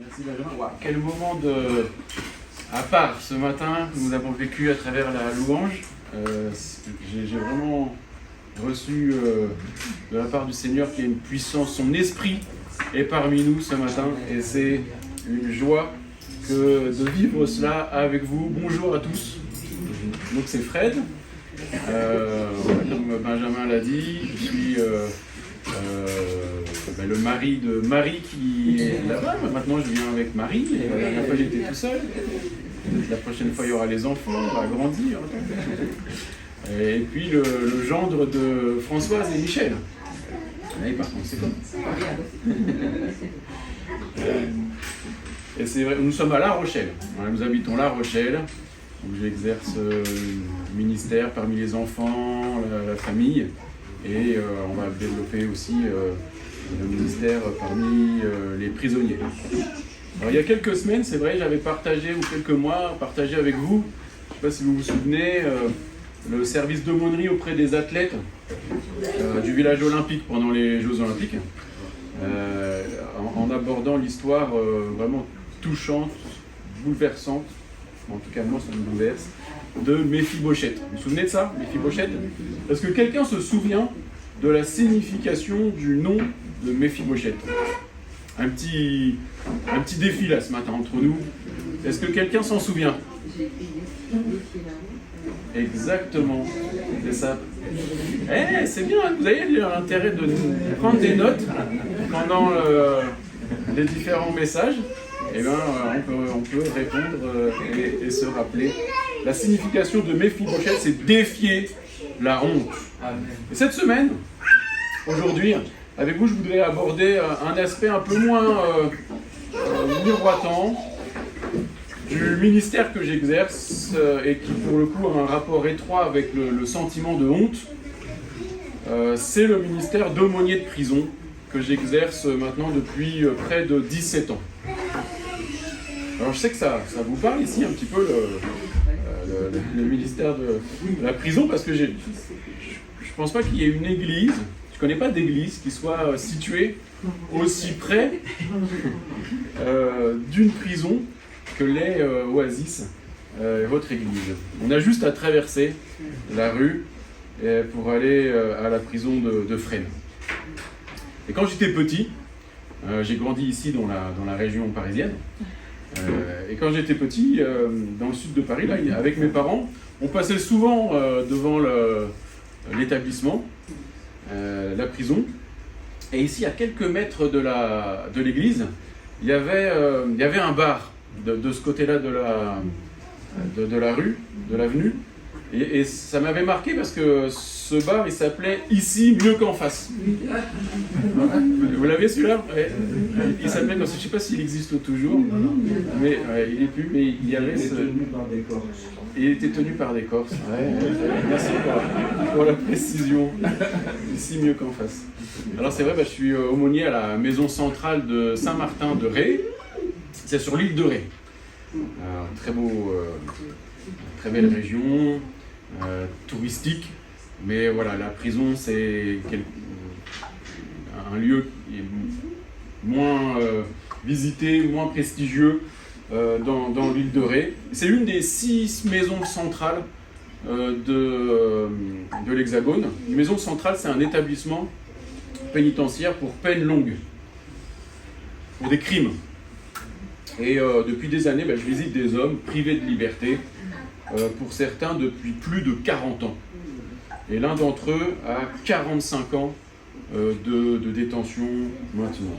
Merci Benjamin. Wow, quel moment à part ce matin que nous avons vécu à travers la louange. J'ai vraiment reçu de la part du Seigneur qu'il y a une puissance, son esprit est parmi nous ce matin et c'est une joie de vivre cela avec vous. Bonjour à tous. Donc c'est Fred, comme Benjamin l'a dit, je suis le mari de Marie qui est là-bas. Maintenant je viens avec Marie, et la dernière fois j'étais tout seul. La prochaine fois il y aura les enfants, on va grandir. Et puis le gendre de Françoise et Michel. Et par conséquent. Et c'est vrai, nous sommes à La Rochelle. Nous habitons La Rochelle, où j'exerce le ministère parmi les enfants, la famille. Et on va développer aussi le ministère parmi les prisonniers. Alors, il y a quelques semaines, c'est vrai, j'avais partagé, ou quelques mois, partagé avec vous, je ne sais pas si vous vous souvenez, le service d'aumônerie auprès des athlètes du village olympique pendant les Jeux olympiques, en abordant l'histoire vraiment touchante, bouleversante, en tout cas moi ça me bouleverse, de Méphibosheth. Vous vous souvenez de ça, Méphibosheth? Est-ce que quelqu'un se souvient de la signification du nom de Méphibosheth? Un petit défi là ce matin entre nous. Est-ce que quelqu'un s'en souvient? Exactement, c'est ça. C'est bien, vous avez l'intérêt de prendre des notes pendant les différents messages. Eh bien, on peut répondre et se rappeler. La signification de Méphibosheth, c'est défier la honte. Et cette semaine, aujourd'hui, avec vous, je voudrais aborder un aspect un peu moins miroitant du ministère que j'exerce et qui, pour le coup, a un rapport étroit avec le sentiment de honte. C'est le ministère d'aumônier de prison que j'exerce maintenant depuis près de 17 ans. Alors je sais que ça vous parle ici un petit peu le ministère de la prison, parce que je pense pas qu'il y ait une église, je connais pas d'église qui soit située aussi près d'une prison que l'est Oasis, votre église. On a juste à traverser la rue pour aller à la prison de Fresnes. Et quand j'étais petit, j'ai grandi ici dans la région parisienne, et quand j'étais petit, dans le sud de Paris, là, avec mes parents, on passait souvent devant l'établissement, la prison, et ici, à quelques mètres de l'église, il y avait un bar de ce côté-là de la rue, de l'avenue, et ça m'avait marqué parce que ce bar, il s'appelait « Ici, mieux qu'en face ». Vous l'avez celui-là? Il s'appelait, je ne sais pas s'il existe toujours, mais il n'est plus, mais il y avait ce... Il était tenu par des Corses. Merci pour la précision. Ici, mieux qu'en face. Alors c'est vrai, je suis aumônier à la maison centrale de Saint-Martin de Ré. C'est sur l'île de Ré. Très beau, très belle région, touristique. Mais voilà, la prison, c'est un lieu qui est moins visité, moins prestigieux dans l'île de Ré. C'est l'une des 6 maisons centrales de l'Hexagone. Une maison centrale, c'est un établissement pénitentiaire pour peine longue, pour des crimes. Et depuis des années, je visite des hommes privés de liberté, pour certains depuis plus de 40 ans. Et l'un d'entre eux a 45 ans de détention maintenant.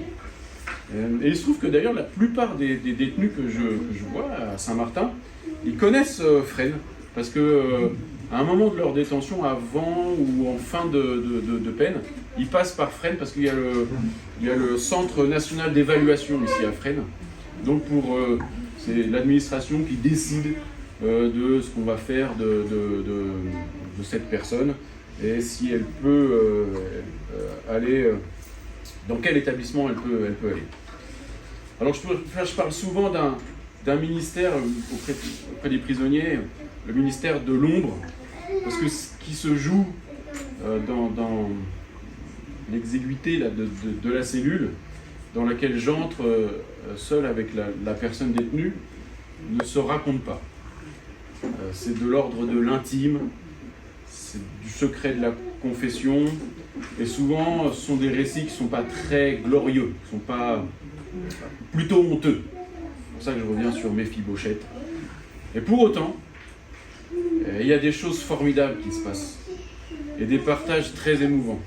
Et il se trouve que d'ailleurs la plupart des détenus que je vois à Saint-Martin, ils connaissent Fresnes, parce que à un moment de leur détention, avant ou en fin de peine, ils passent par Fresnes parce qu'il y a le Centre national d'évaluation ici à Fresnes. Donc c'est l'administration qui décide de ce qu'on va faire de cette personne et si elle peut aller, dans quel établissement elle peut aller. Alors je parle souvent d'un ministère auprès des prisonniers, le ministère de l'ombre, parce que ce qui se joue dans l'exiguïté de la cellule, dans laquelle j'entre seul avec la personne détenue ne se raconte pas. C'est de l'ordre de l'intime, c'est du secret de la confession, et souvent ce sont des récits qui ne sont pas très glorieux, qui sont pas plutôt honteux. C'est pour ça que je reviens sur Méphibosheth. Et pour autant, il y a des choses formidables qui se passent, et des partages très émouvants.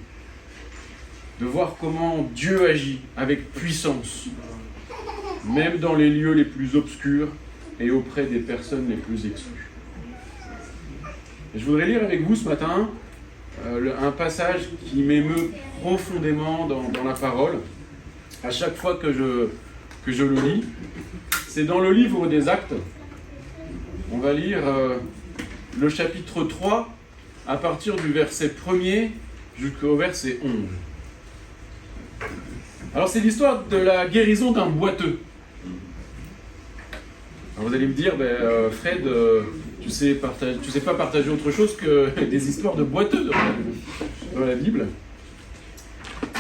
De voir comment Dieu agit avec puissance, même dans les lieux les plus obscurs et auprès des personnes les plus exclues. Et je voudrais lire avec vous ce matin un passage qui m'émeut profondément dans la parole, à chaque fois que je le lis. C'est dans le livre des Actes. On va lire le chapitre 3 à partir du verset 1er jusqu'au verset 11. Alors c'est l'histoire de la guérison d'un boiteux. Alors vous allez me dire, Fred, tu sais pas partager autre chose que des histoires de boiteux dans la Bible.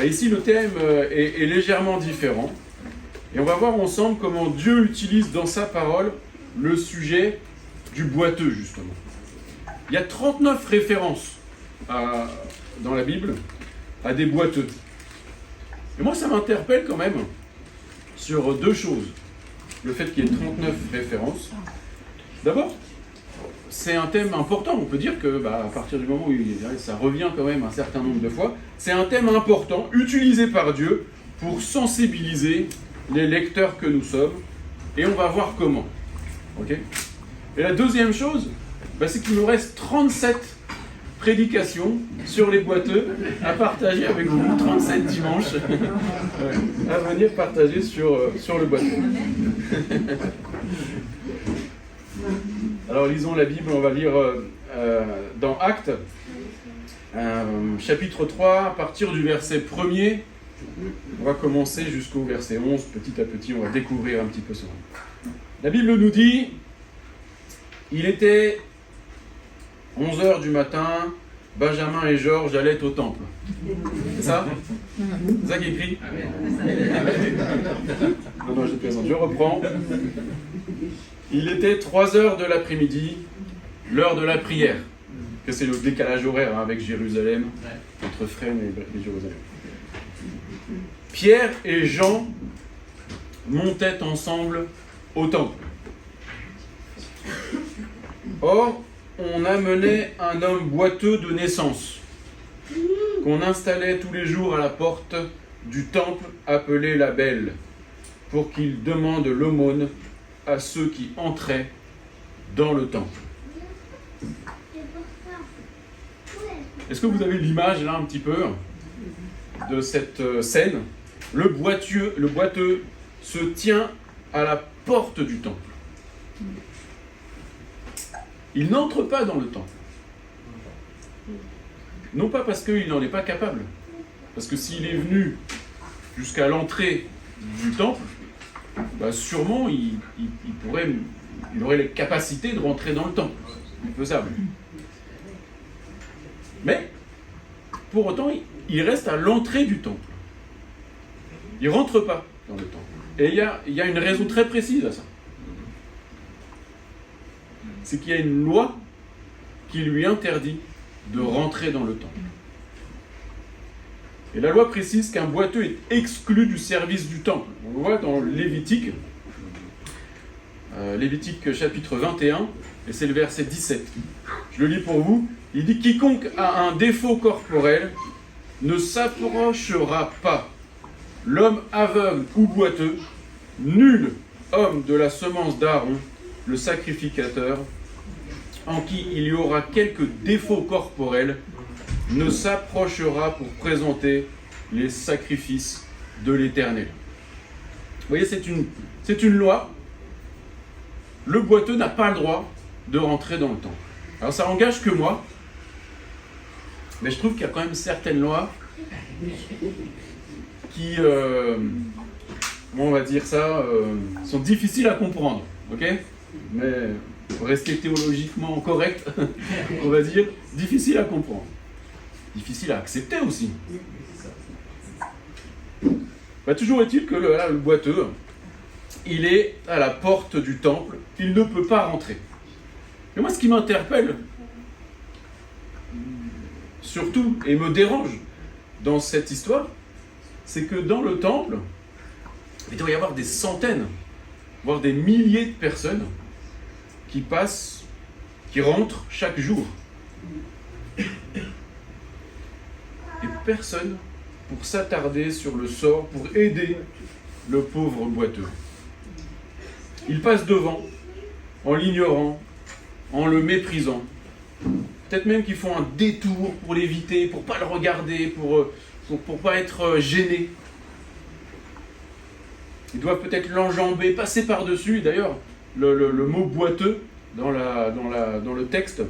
Ici le thème est légèrement différent. Et on va voir ensemble comment Dieu utilise dans sa parole le sujet du boiteux, justement. Il y a 39 références dans la Bible à des boiteux. Et moi, ça m'interpelle quand même sur deux choses. Le fait qu'il y ait 39 références. D'abord, c'est un thème important. On peut dire que, à partir du moment où ça revient quand même un certain nombre de fois, c'est un thème important, utilisé par Dieu pour sensibiliser les lecteurs que nous sommes. Et on va voir comment. Okay ? Et la deuxième chose, c'est qu'il nous reste 37 prédications sur les boiteux à partager avec vous, 37 dimanches à venir partager sur le boiteux. Alors lisons la Bible, on va lire dans Actes, chapitre 3, à partir du verset 1er, on va commencer jusqu'au verset 11, petit à petit, on va découvrir un petit peu ça. La Bible nous dit, il était 11h du matin, Benjamin et Georges allaient au temple. C'est ça ? C'est ça qui est écrit ? Non, je plaisante. Je reprends. Il était 3h de l'après-midi, l'heure de la prière. Que c'est le décalage horaire avec Jérusalem, entre Fresnes et Jérusalem. Pierre et Jean montaient ensemble au temple. Or, on amenait un homme boiteux de naissance, qu'on installait tous les jours à la porte du temple appelé la Belle, pour qu'il demande l'aumône à ceux qui entraient dans le temple. Est-ce que vous avez l'image là un petit peu de cette scène ? Le boiteux se tient à la porte du temple. Il n'entre pas dans le temple. Non pas parce qu'il n'en est pas capable, parce que s'il est venu jusqu'à l'entrée du temple, sûrement il aurait les capacités de rentrer dans le temple. C'est faisable. Mais, pour autant, il reste à l'entrée du temple. Il ne rentre pas dans le temple. Et il y a une raison très précise à ça. C'est qu'il y a une loi qui lui interdit de rentrer dans le temple. Et la loi précise qu'un boiteux est exclu du service du temple. On le voit dans Lévitique, Lévitique chapitre 21, et c'est le verset 17. Je le lis pour vous. Il dit « Quiconque a un défaut corporel ne s'approchera pas. L'homme aveugle ou boiteux, nul homme de la semence d'Aaron, le sacrificateur, en qui il y aura quelque défaut corporel, ne s'approchera pour présenter les sacrifices de l'Éternel. » Vous voyez, c'est une loi. Le boiteux n'a pas le droit de rentrer dans le temple. Alors ça engage que moi, mais je trouve qu'il y a quand même certaines lois qui, on va dire ça, sont difficiles à comprendre, ok ? Mais pour rester théologiquement correct, on va dire, difficile à comprendre. Difficile à accepter aussi. Toujours est-il que le boiteux, il est à la porte du temple, il ne peut pas rentrer. Et moi, ce qui m'interpelle, surtout, et me dérange dans cette histoire, c'est que dans le temple, il doit y avoir des centaines, voire des milliers de personnes qui passent, qui rentrent chaque jour. Et personne pour s'attarder sur le sort, pour aider le pauvre boiteux. Ils passent devant, en l'ignorant, en le méprisant. Peut-être même qu'ils font un détour pour l'éviter, pour ne pas le regarder, pour pas être gênés. Ils doivent peut-être l'enjamber, passer par-dessus. D'ailleurs, le mot boiteux dans le texte,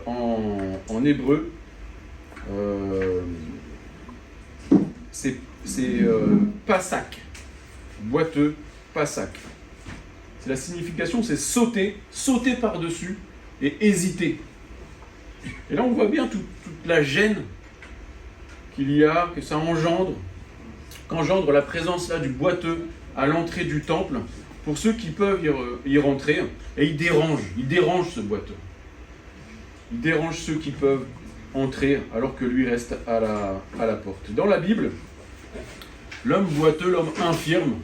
en hébreu, c'est pasak. Boiteux, pasak. C'est la signification, c'est sauter par-dessus et hésiter. Et là, on voit bien toute la gêne qu'il y a, que ça qu'engendre la présence là du boiteux à l'entrée du temple pour ceux qui peuvent y rentrer. Et il dérange ce boiteux. Il dérange ceux qui peuvent entrer alors que lui reste à la porte. Dans la Bible, l'homme boiteux, l'homme infirme,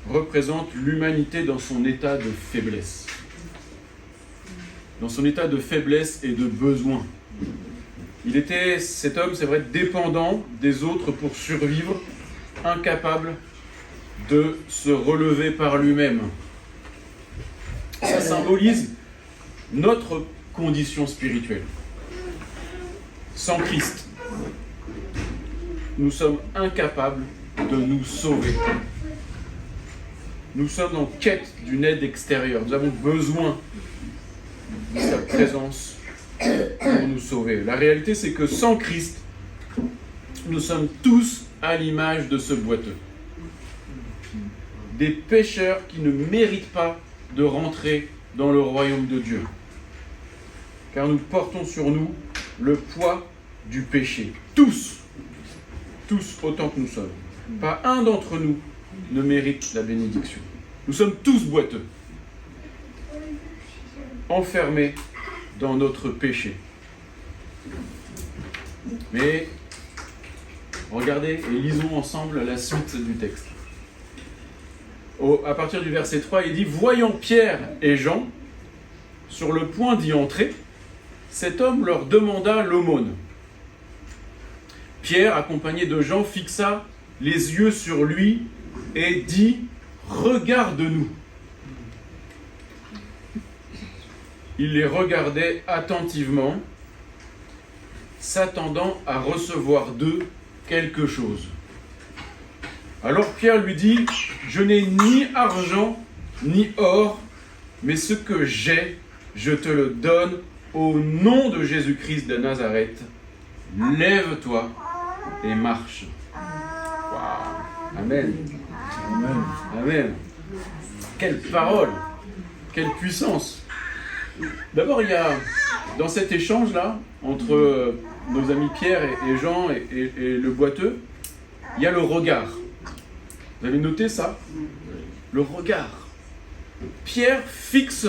représente l'humanité dans son état de faiblesse. Dans son état de faiblesse et de besoin. Il était, cet homme, c'est vrai, dépendant des autres pour survivre, incapable de se relever par lui-même. Ça symbolise notre condition spirituelle. Sans Christ, nous sommes incapables de nous sauver. Nous sommes en quête d'une aide extérieure. Nous avons besoin de sa présence pour nous sauver. La réalité, c'est que sans Christ, nous sommes tous à l'image de ce boiteux. Des pécheurs qui ne méritent pas de rentrer dans le royaume de Dieu. Car nous portons sur nous le poids du péché. Tous autant que nous sommes. Pas un d'entre nous ne mérite la bénédiction. Nous sommes tous boiteux, enfermés dans notre péché. Mais regardez et lisons ensemble la suite du texte. À partir du verset 3, il dit « Voyant Pierre et Jean sur le point d'y entrer, cet homme leur demanda l'aumône. Pierre, accompagné de Jean, fixa les yeux sur lui et dit « Regarde-nous ». Il les regardait attentivement, s'attendant à recevoir d'eux quelque chose. Alors Pierre lui dit « Je n'ai ni argent ni or, mais ce que j'ai, je te le donne au nom de Jésus-Christ de Nazareth. Lève-toi et marche. » Wow. Amen. Amen. Amen. Quelle parole, quelle puissance. D'abord, il y a, dans cet échange-là, entre nos amis Pierre et Jean et le boiteux, il y a le regard. Vous avez noté ça? Le regard. Pierre fixe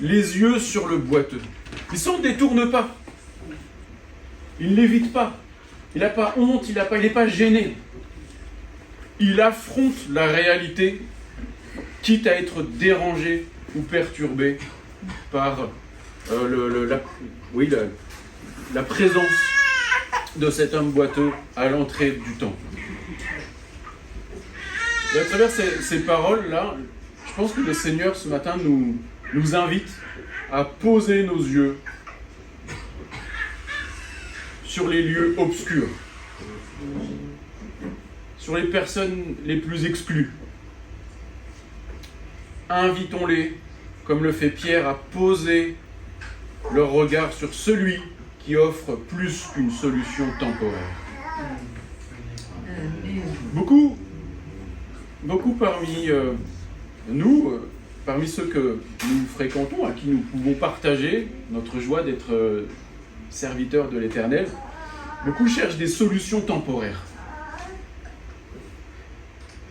les yeux sur le boiteux. Il ne s'en détourne pas. Il ne l'évite pas. Il n'a pas honte, il n'est pas gêné. Il affronte la réalité, quitte à être dérangé ou perturbé par la présence de cet homme boiteux à l'entrée du temple. Et à travers ces paroles-là, je pense que le Seigneur ce matin nous invite à poser nos yeux sur les lieux obscurs, sur les personnes les plus exclues. Invitons-les, comme le fait Pierre, à poser leur regard sur celui qui offre plus qu'une solution temporaire. Beaucoup parmi nous, parmi ceux que nous fréquentons, à qui nous pouvons partager notre joie d'être serviteurs de l'Éternel, beaucoup cherchent des solutions temporaires.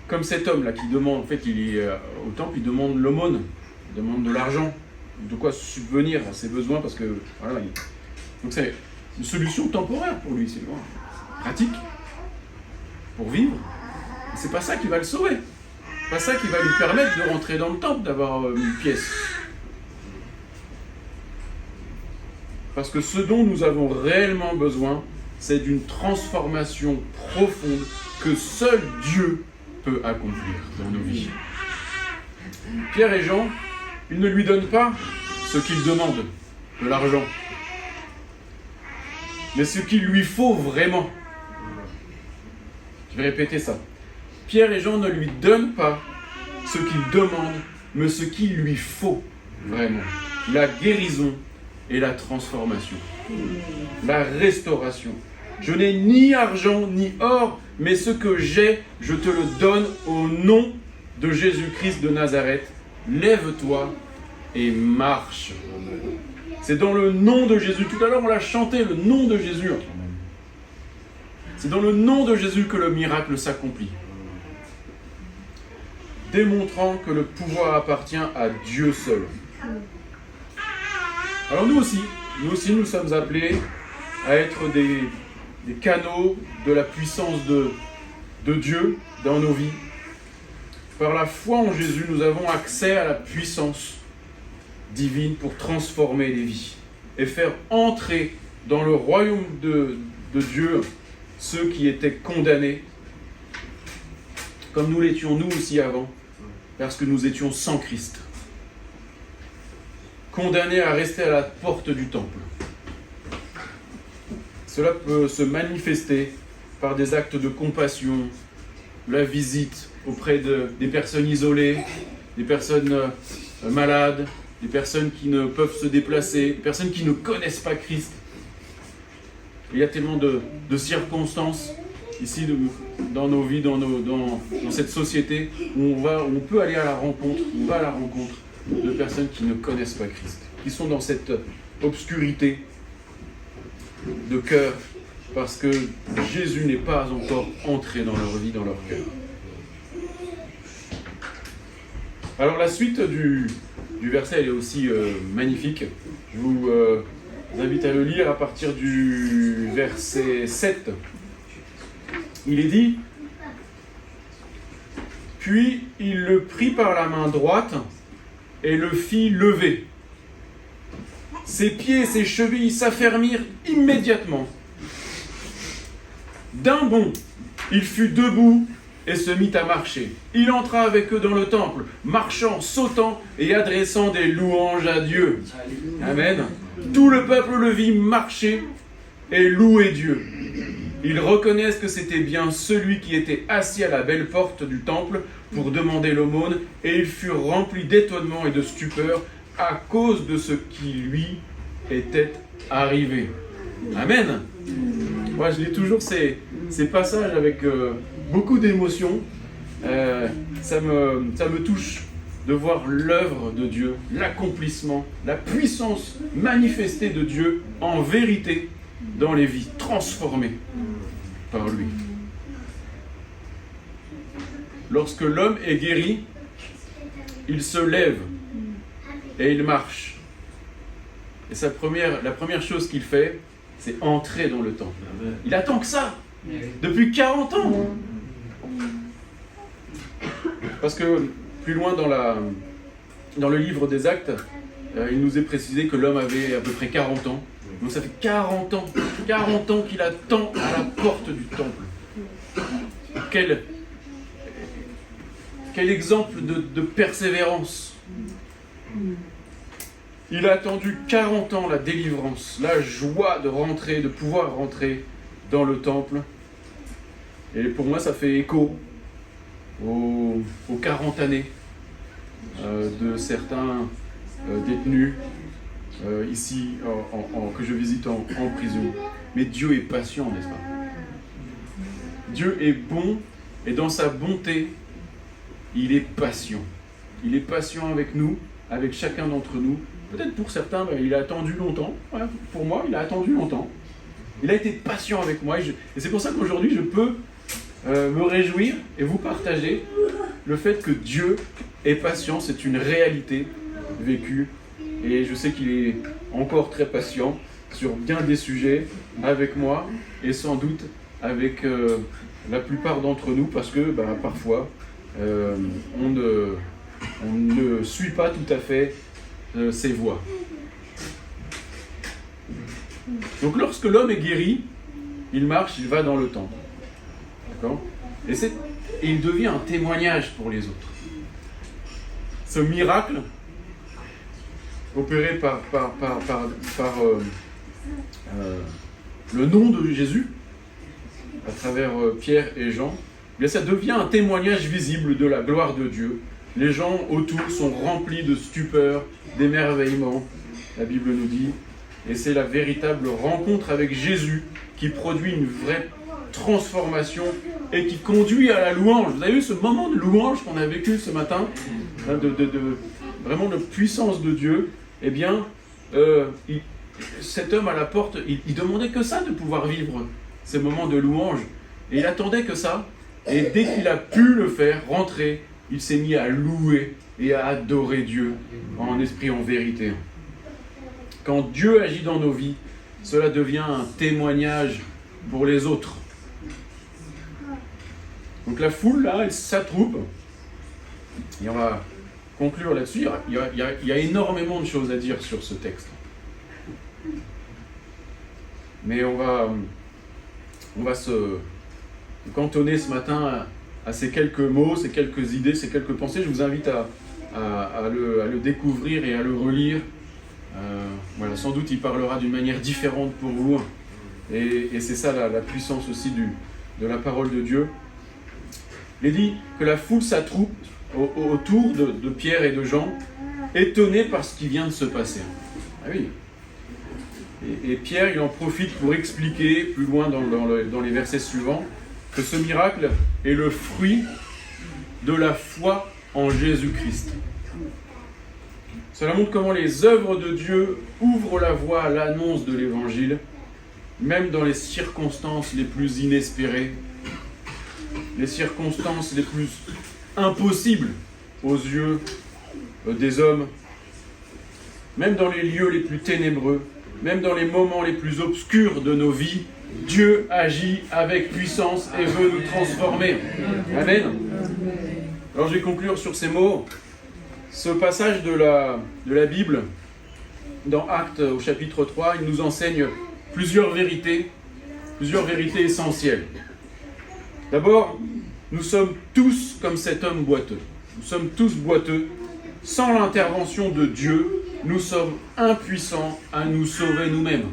comme cet homme-là qui demande, en fait, il est au temple, il demande l'aumône, il demande de l'argent, de quoi subvenir à ses besoins, parce que, voilà, donc c'est une solution temporaire pour lui, c'est pratique, pour vivre. Mais c'est pas ça qui va le sauver. C'est pas ça qui va lui permettre de rentrer dans le temple, d'avoir une pièce. Parce que ce dont nous avons réellement besoin, c'est d'une transformation profonde que seul Dieu peut accomplir dans nos vies. Pierre et Jean, ils ne lui donnent pas ce qu'il demande, de l'argent, mais ce qu'il lui faut vraiment. Je vais répéter ça. Pierre et Jean ne lui donnent pas ce qu'il demande, mais ce qu'il lui faut vraiment. La guérison et la transformation. La restauration. Je n'ai ni argent ni or, mais ce que j'ai, je te le donne au nom de Jésus-Christ de Nazareth. Lève-toi et marche. C'est dans le nom de Jésus. Tout à l'heure, on l'a chanté, le nom de Jésus. C'est dans le nom de Jésus que le miracle s'accomplit. Démontrant que le pouvoir appartient à Dieu seul. Alors nous aussi, nous sommes appelés à être des canaux de la puissance de Dieu dans nos vies. Par la foi en Jésus, nous avons accès à la puissance divine pour transformer les vies et faire entrer dans le royaume de Dieu ceux qui étaient condamnés, comme nous l'étions nous aussi avant, parce que nous étions sans Christ. Condamnés à rester à la porte du temple. Cela peut se manifester par des actes de compassion, la visite auprès des personnes isolées, des personnes malades, des personnes qui ne peuvent se déplacer, des personnes qui ne connaissent pas Christ. Il y a tellement de circonstances ici dans nos vies, dans cette société, où on peut aller à la rencontre, on va à la rencontre de personnes qui ne connaissent pas Christ, qui sont dans cette obscurité de cœur, parce que Jésus n'est pas encore entré dans leur vie, dans leur cœur. Alors la suite du verset, elle est aussi magnifique. Je vous invite à le lire à partir du verset 7. Il est dit: « Puis il le prit par la main droite et le fit lever. Ses pieds et ses chevilles s'affermirent immédiatement. D'un bond, il fut debout et se mit à marcher. Il entra avec eux dans le temple, marchant, sautant et adressant des louanges à Dieu. » Amen. Tout le peuple le vit marcher et louer Dieu. Ils reconnaissent que c'était bien celui qui était assis à la belle porte du temple pour demander l'aumône, et ils furent remplis d'étonnement et de stupeur à cause de ce qui lui était arrivé. Amen. Moi, je lis toujours ces passages avec beaucoup d'émotion. Ça me touche de voir l'œuvre de Dieu, l'accomplissement, la puissance manifestée de Dieu en vérité dans les vies transformées par lui. Lorsque l'homme est guéri, il se lève et il marche. Et la première chose qu'il fait, c'est entrer dans le temple. Il attend que ça, depuis 40 ans. Parce que plus loin dans le livre des Actes, il nous est précisé que l'homme avait à peu près 40 ans. Donc ça fait 40 ans qu'il attend à la porte du temple. Quel exemple de persévérance. Il a attendu 40 ans la délivrance, la joie de pouvoir rentrer dans le temple. Et pour moi, ça fait écho aux 40 années de certains détenus ici que je visite en prison. Mais Dieu est patient, n'est-ce pas? Dieu est bon, et dans sa bonté, il est patient. Il est patient avec nous, avec chacun d'entre nous. Peut-être pour certains, il a attendu longtemps. Ouais, pour moi, il a attendu longtemps. Il a été patient avec moi. Et c'est pour ça qu'aujourd'hui, je peux me réjouir et vous partager le fait que Dieu est patient, c'est une réalité vécue. Et je sais qu'il est encore très patient sur bien des sujets avec moi et sans doute avec la plupart d'entre nous parce que parfois on ne suit pas tout à fait ses voies. Donc lorsque l'homme est guéri, il marche, il va dans le temple. D'accord ? Et il devient un témoignage pour les autres. Ce miracle opéré par le nom de Jésus, à travers Pierre et Jean, bien ça devient un témoignage visible de la gloire de Dieu. Les gens autour sont remplis de stupeur, d'émerveillement, la Bible nous dit, et c'est la véritable rencontre avec Jésus qui produit une vraie transformation et qui conduit à la louange. Vous avez vu ce moment de louange qu'on a vécu ce matin, vraiment de puissance de Dieu. Eh bien, cet homme à la porte, il demandait que ça, de pouvoir vivre ces moments de louange. Et il attendait que ça. Et dès qu'il a pu le faire, rentrer, il s'est mis à louer et à adorer Dieu en esprit, en vérité. Quand Dieu agit dans nos vies, cela devient un témoignage pour les autres. Donc la foule, là, elle s'attroupe. Et on va conclure là-dessus. Il y a énormément de choses à dire sur ce texte. Mais on va se cantonner ce matin à ces quelques mots, ces quelques idées, ces quelques pensées. Je vous invite à le découvrir et à le relire. Voilà, sans doute il parlera d'une manière différente pour vous. Et c'est ça la puissance aussi de la parole de Dieu. Il est dit que la foule s'attroupe autour de Pierre et de Jean, étonnés par ce qui vient de se passer. Ah oui. Et Pierre, il en profite pour expliquer, plus loin dans les versets suivants, que ce miracle est le fruit de la foi en Jésus-Christ. Cela montre comment les œuvres de Dieu ouvrent la voie à l'annonce de l'Évangile, même dans les circonstances les plus inespérées, les circonstances les plus impossibles aux yeux des hommes, même dans les lieux les plus ténébreux, même dans les moments les plus obscurs de nos vies, Dieu agit avec puissance et veut nous transformer. Amen. Alors je vais conclure sur ces mots. Ce passage de la Bible, dans Actes au chapitre 3, il nous enseigne plusieurs vérités essentielles. D'abord, nous sommes tous comme cet homme boiteux. Nous sommes tous boiteux. Sans l'intervention de Dieu, nous sommes impuissants à nous sauver nous-mêmes.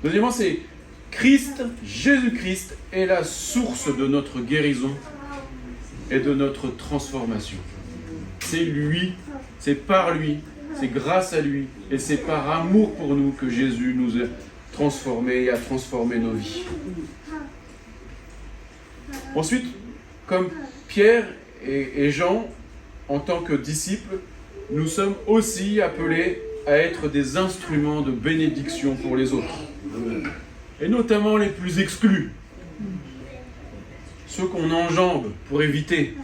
Deuxièmement, c'est Christ, Jésus-Christ, est la source de notre guérison et de notre transformation. C'est lui, c'est par lui, c'est grâce à lui, et c'est par amour pour nous que Jésus nous a transformés et a transformé nos vies. Ensuite, comme Pierre et Jean, en tant que disciples, nous sommes aussi appelés à être des instruments de bénédiction pour les autres, et notamment les plus exclus, ceux qu'on enjambe pour éviter,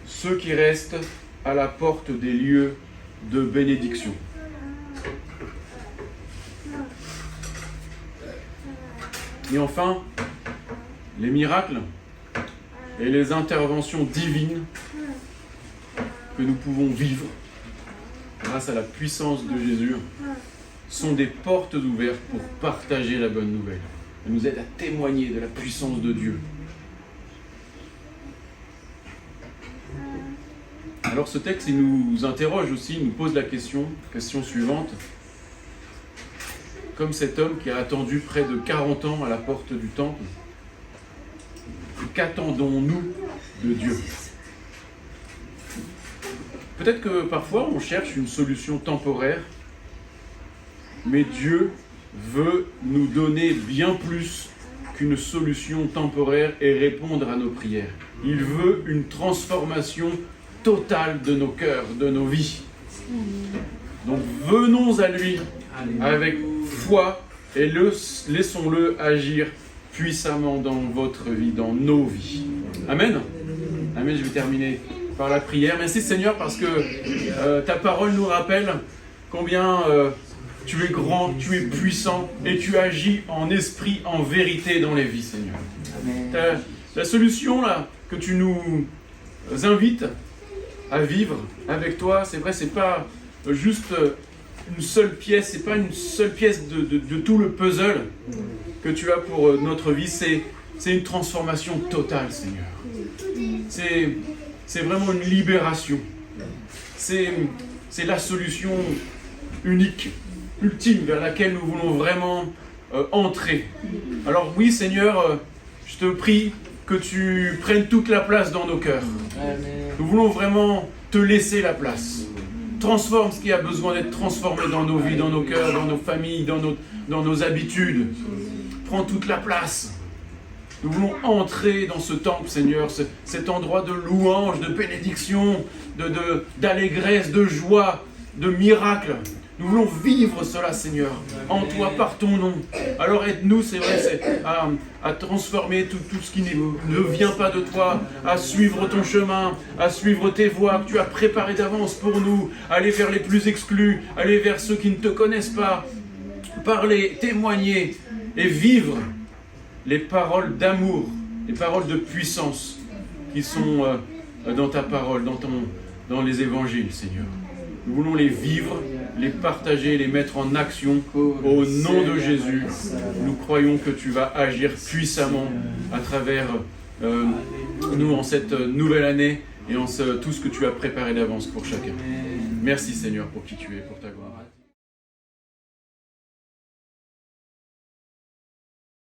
ceux qui restent à la porte des lieux de bénédiction. Et enfin, les miracles et les interventions divines que nous pouvons vivre grâce à la puissance de Jésus sont des portes ouvertes pour partager la bonne nouvelle. Elles nous aident à témoigner de la puissance de Dieu. Alors ce texte, il nous interroge aussi, il nous pose la question suivante. Comme cet homme qui a attendu près de 40 ans à la porte du temple, qu'attendons-nous de Dieu ? Peut-être que parfois on cherche une solution temporaire, mais Dieu veut nous donner bien plus qu'une solution temporaire et répondre à nos prières. Il veut une transformation totale de nos cœurs, de nos vies. Donc venons à lui avec foi et laissons-le agir puissamment dans votre vie, dans nos vies. Amen. Amen, je vais terminer par la prière. Merci Seigneur parce que ta parole nous rappelle combien tu es grand, tu es puissant et tu agis en esprit, en vérité dans les vies, Seigneur. La solution là que tu nous invites à vivre avec toi, c'est vrai, c'est pas juste une seule pièce, c'est pas une seule pièce de tout le puzzle que tu as pour notre vie, c'est une transformation totale, Seigneur. C'est vraiment une libération. C'est la solution unique, ultime, vers laquelle nous voulons vraiment entrer. Alors oui, Seigneur, je te prie que tu prennes toute la place dans nos cœurs. Nous voulons vraiment te laisser la place. Transforme ce qui a besoin d'être transformé dans nos vies, dans nos cœurs, dans nos familles, dans nos habitudes. Prends toute la place. Nous voulons entrer dans ce temple, Seigneur, cet endroit de louange, de bénédiction, d'allégresse, de joie, de miracle. Nous voulons vivre cela, Seigneur, en toi, par ton nom. Alors aide-nous, c'est vrai, à transformer tout ce qui ne vient pas de toi, à suivre ton chemin, à suivre tes voies que tu as préparées d'avance pour nous, aller vers les plus exclus, aller vers ceux qui ne te connaissent pas, parler, témoigner et vivre les paroles d'amour, les paroles de puissance qui sont dans ta parole, dans les évangiles, Seigneur. Nous voulons les vivre, les partager, les mettre en action au nom de Jésus. Nous croyons que tu vas agir puissamment à travers nous en cette nouvelle année et en tout ce que tu as préparé d'avance pour chacun. Merci Seigneur pour qui tu es, pour ta gloire.